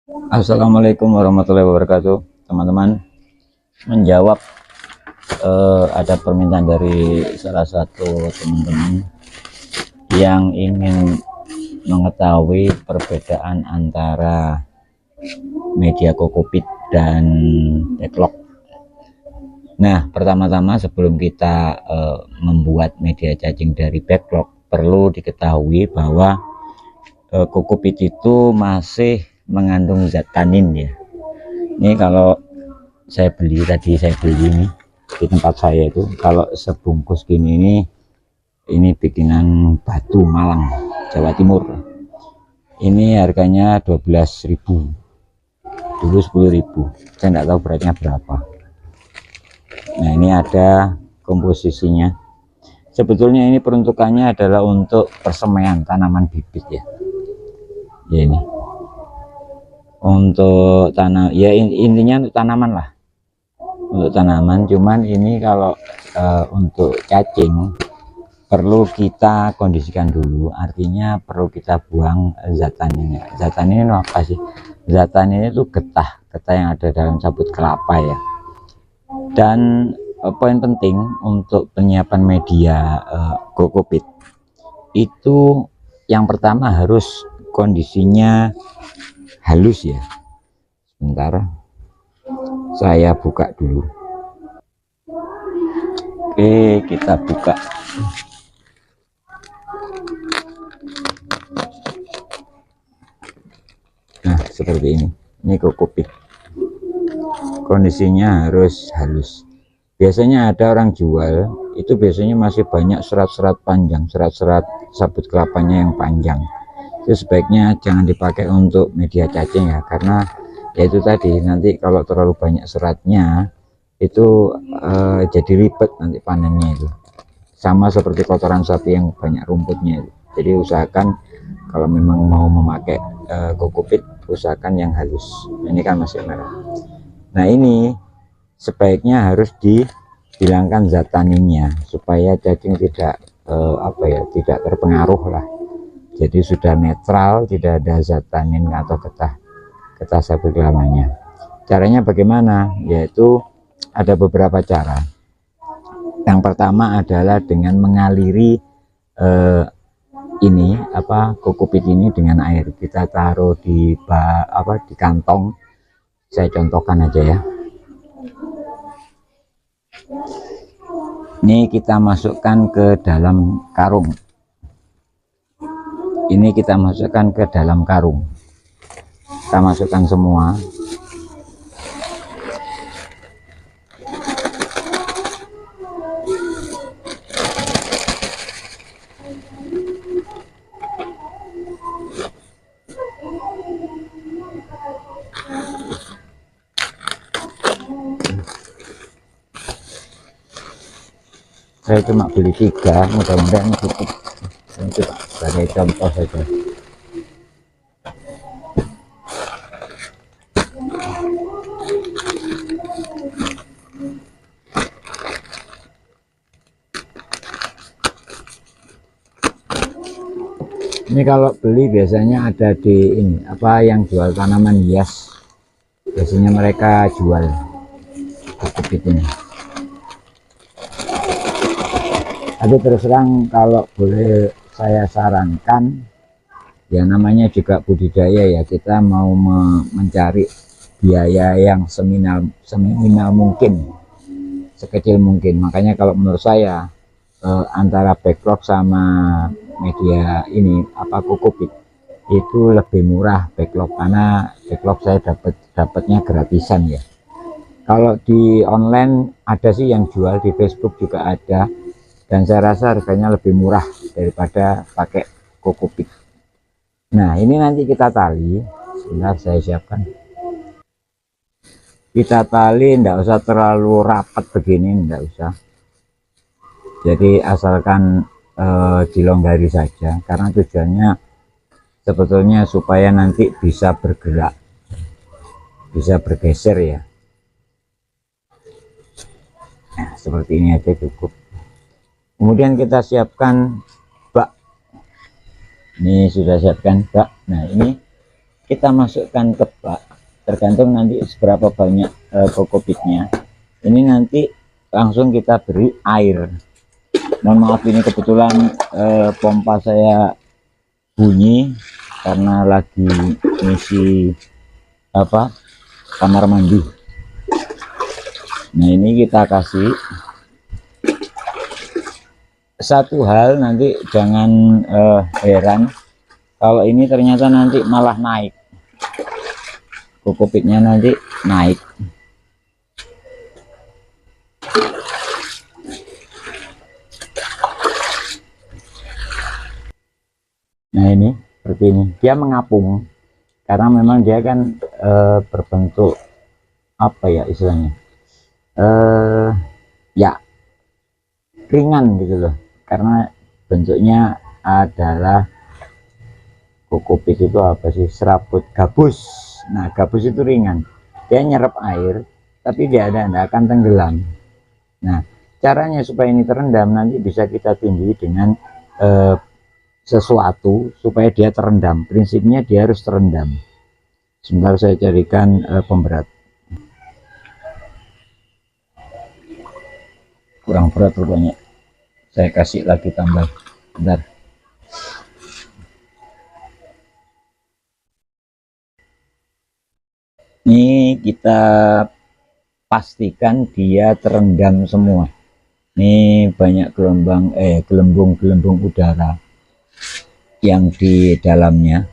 Assalamualaikum warahmatullahi wabarakatuh, teman-teman. Menjawab ada permintaan dari salah satu teman-teman yang ingin mengetahui perbedaan antara media kokopit dan backlog. Nah, pertama-tama sebelum kita membuat media cacing dari backlog, perlu diketahui bahwa kokopit itu masih mengandung zat tanin ya. Ini kalau saya beli nih di tempat saya itu, kalau sebungkus gini ini bikinan Batu Malang, Jawa Timur. Ini harganya 12.000, dulu 10.000, saya nggak tahu beratnya berapa. Nah, ini ada komposisinya. Sebetulnya ini peruntukannya adalah untuk persemaian tanaman bibit ya. Ya ini untuk tanam ya, intinya untuk tanaman lah, untuk tanaman. Cuman ini kalau untuk cacing perlu kita kondisikan dulu, artinya perlu kita buang zat taninnya. Zat tanin ini apa sih? Zat tanin itu getah yang ada dalam sabut kelapa ya. Dan poin penting untuk penyiapan media kokopit itu, yang pertama harus kondisinya halus ya. Sebentar, saya buka dulu. Oke, kita buka. Nah, seperti ini kokopit, kondisinya harus halus. Biasanya ada orang jual itu biasanya masih banyak serat-serat panjang, serat-serat sabut kelapanya yang panjang. Itu sebaiknya jangan dipakai untuk media cacing ya, karena yaitu tadi, nanti kalau terlalu banyak seratnya itu jadi ribet nanti panennya itu, sama seperti kotoran sapi yang banyak rumputnya itu. Jadi usahakan kalau memang mau memakai kokopit, usahakan yang halus. Ini kan masih merah. Nah, ini sebaiknya harus dihilangkan zat taninnya supaya cacing tidak tidak terpengaruh lah. Jadi sudah netral, tidak ada zat tanin atau getah sabut lamanya. Caranya bagaimana? Yaitu ada beberapa cara. Yang pertama adalah dengan mengaliri kokopit ini dengan air. Kita taruh di kantong. Saya contohkan aja ya. Ini kita masukkan ke dalam karung. Ini kita masukkan ke dalam karung. Kita masukkan semua. Saya cuma beli 3, mudah-mudahan cukup. Ini coba sebagai contoh saja. Ini kalau beli biasanya ada di ini yang jual tanaman hias, biasanya mereka jual kokopit ini. Tapi terus terang, kalau boleh saya sarankan ya, namanya juga budidaya ya, kita mau mencari biaya yang seminimal mungkin, sekecil mungkin. Makanya kalau menurut saya antara backlog sama media ini kokopit itu lebih murah backlog, karena backlog saya dapatnya gratisan ya. Kalau di online ada sih yang jual, di Facebook juga ada, dan saya rasa harganya lebih murah daripada pakai kokopit. Nah, ini nanti kita tali. Sebentar, saya siapkan. Kita tali, enggak usah terlalu rapat begini, enggak usah. Jadi asalkan dilonggari saja, karena tujuannya sebetulnya supaya nanti bisa bergerak, bisa bergeser ya. Nah, seperti ini aja cukup. Kemudian kita siapkan bak. Ini sudah siapkan bak. Nah, ini kita masukkan ke bak, tergantung nanti seberapa banyak kokopitnya. Ini nanti langsung kita beri air. Mohon maaf, ini kebetulan pompa saya bunyi karena lagi ngisi kamar mandi. Nah, ini kita kasih. Satu hal, nanti jangan heran kalau ini ternyata nanti malah naik, kokopitnya nanti naik. Nah, ini seperti ini, dia mengapung karena memang dia kan berbentuk apa ya istilahnya, ya ringan gitu loh, karena bentuknya adalah kokopit itu apa sih, serabut gabus. Nah, gabus itu ringan, dia nyerap air tapi dia tidak akan tenggelam. Nah, caranya supaya ini terendam nanti bisa kita tindih dengan sesuatu supaya dia terendam. Prinsipnya dia harus terendam. Sebentar saya carikan pemberat. Kurang berat rupanya, saya kasih lagi tambah. Bentar. Ini kita pastikan dia terendam semua. Ini banyak gelembung-gelembung udara yang di dalamnya,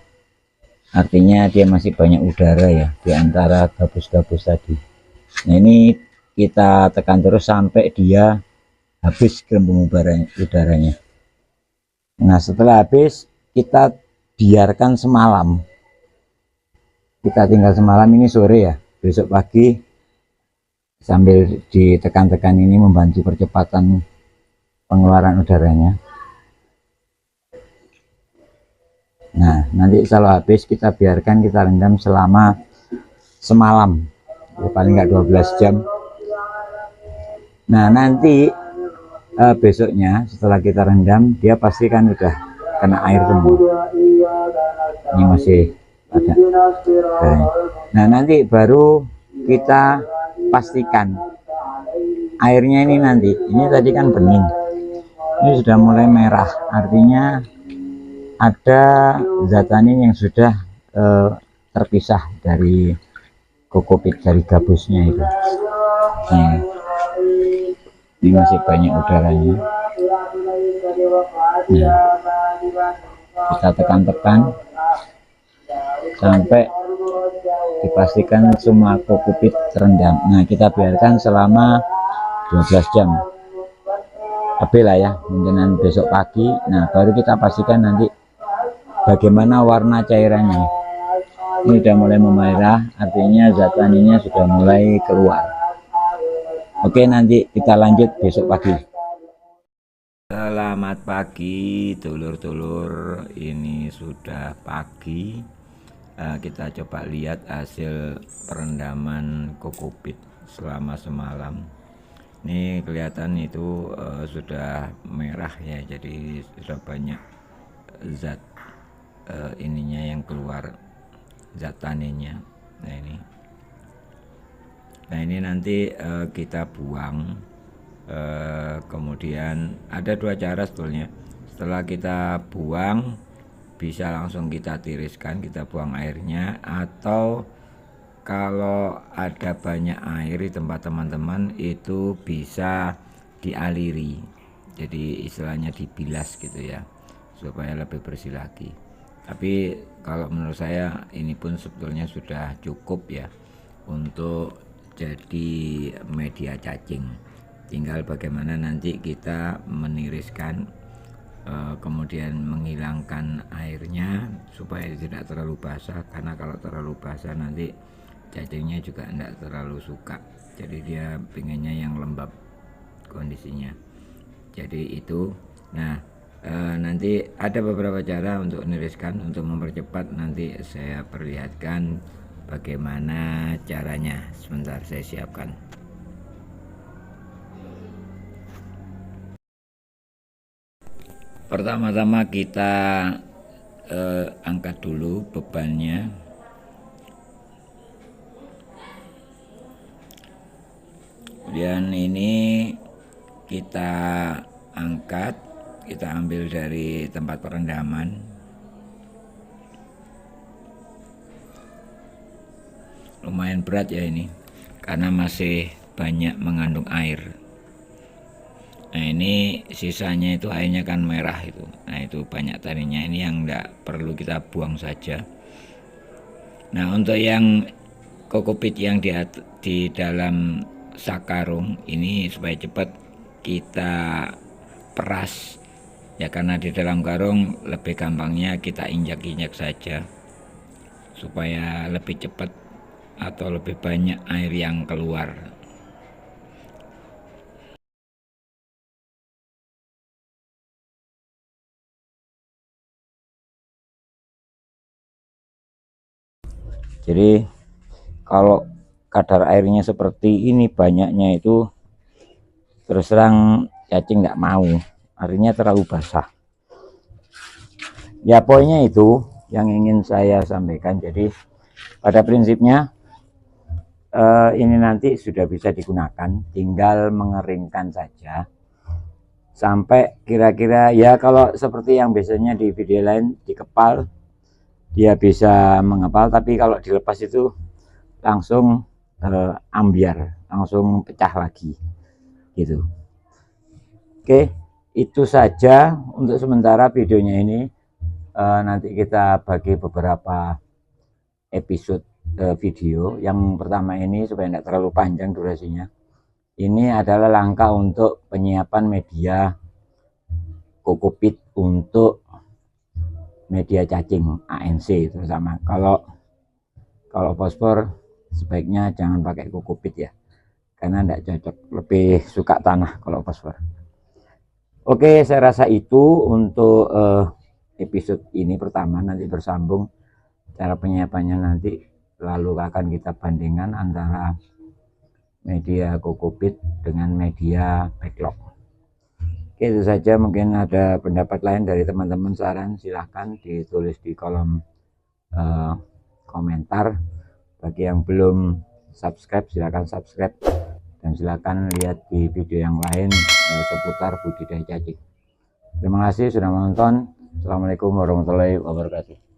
artinya dia masih banyak udara ya di antara gabus-gabus tadi. Nah, ini kita tekan terus sampai dia habis gelembung udaranya. Nah, setelah habis kita biarkan semalam, kita tinggal semalam. Ini sore ya, besok pagi sambil ditekan-tekan ini membantu percepatan pengeluaran udaranya. Nah, nanti kalau habis kita biarkan, kita rendam selama semalam ya, paling nggak 12 jam. Nah, nanti besoknya setelah kita rendam, dia pasti kan udah kena air semua. Ini masih ada. Nah, nanti baru kita pastikan airnya ini, nanti ini tadi kan bening, ini sudah mulai merah, artinya ada zat tanin yang sudah terpisah dari kokopit, dari gabusnya itu. Nah, ini masih banyak udaranya. Nah, kita tekan-tekan sampai dipastikan semua kokopit terendam. Nah, kita biarkan selama 12 jam lebih lah ya, mungkin besok pagi. Nah, baru kita pastikan nanti bagaimana warna cairannya. Ini sudah mulai memerah, artinya zat taninnya sudah mulai keluar. Oke, nanti kita lanjut besok pagi. Selamat pagi dulur-dulur, ini sudah pagi. Kita coba lihat hasil perendaman kokopit selama semalam. Ini kelihatan itu sudah merah ya, jadi sudah banyak zat ininya yang keluar, zat taninnya. Nah ini nanti kita buang. Kemudian ada dua cara sebetulnya. Setelah kita buang, bisa langsung kita tiriskan, kita buang airnya, atau kalau ada banyak air di tempat teman-teman itu bisa dialiri, jadi istilahnya dibilas gitu ya, supaya lebih bersih lagi. Tapi kalau menurut saya ini pun sebetulnya sudah cukup ya untuk jadi media cacing. Tinggal bagaimana nanti kita meniriskan, kemudian menghilangkan airnya supaya tidak terlalu basah, karena kalau terlalu basah nanti cacingnya juga tidak terlalu suka, jadi dia pengennya yang lembab kondisinya. Jadi itu. Nah, nanti ada beberapa cara untuk meniriskan, untuk mempercepat. Nanti saya perlihatkan bagaimana caranya. Sebentar saya siapkan. Pertama-tama kita angkat dulu bebannya. Kemudian ini kita angkat, kita ambil dari tempat perendaman. Lumayan berat ya ini, karena masih banyak mengandung air. Nah ini sisanya itu airnya kan merah itu. Nah itu banyak taninya, ini yang enggak perlu kita buang saja. Nah untuk yang kokopit yang di dalam sakarung ini supaya cepat kita peras ya, karena di dalam karung lebih gampangnya kita injak-injak saja supaya lebih cepat atau lebih banyak air yang keluar. Jadi kalau kadar airnya seperti ini banyaknya itu terus terang cacing nggak mau, airnya terlalu basah. Ya poinnya itu yang ingin saya sampaikan. Jadi pada prinsipnya ini nanti sudah bisa digunakan, tinggal mengeringkan saja sampai kira-kira ya kalau seperti yang biasanya di video lain dikepal dia bisa mengepal, tapi kalau dilepas itu langsung ambiar, langsung pecah lagi gitu. Oke, itu saja untuk sementara videonya ini. Nanti kita bagi beberapa episode video. Yang pertama ini supaya tidak terlalu panjang durasinya, ini adalah langkah untuk penyiapan media kokopit untuk media cacing ANC terutama. Kalau fosfor sebaiknya jangan pakai kokopit ya, karena tidak cocok, lebih suka tanah kalau fosfor. Oke, saya rasa itu untuk episode ini pertama. Nanti bersambung cara penyiapannya, nanti lalu akan kita bandingkan antara media kokopit dengan media backlog. Oke, itu saja. Mungkin ada pendapat lain dari teman-teman, saran silahkan ditulis di kolom komentar. Bagi yang belum subscribe silahkan subscribe, dan silahkan lihat di video yang lain seputar budidaya cacing. Terima kasih sudah menonton. Assalamualaikum warahmatullahi wabarakatuh.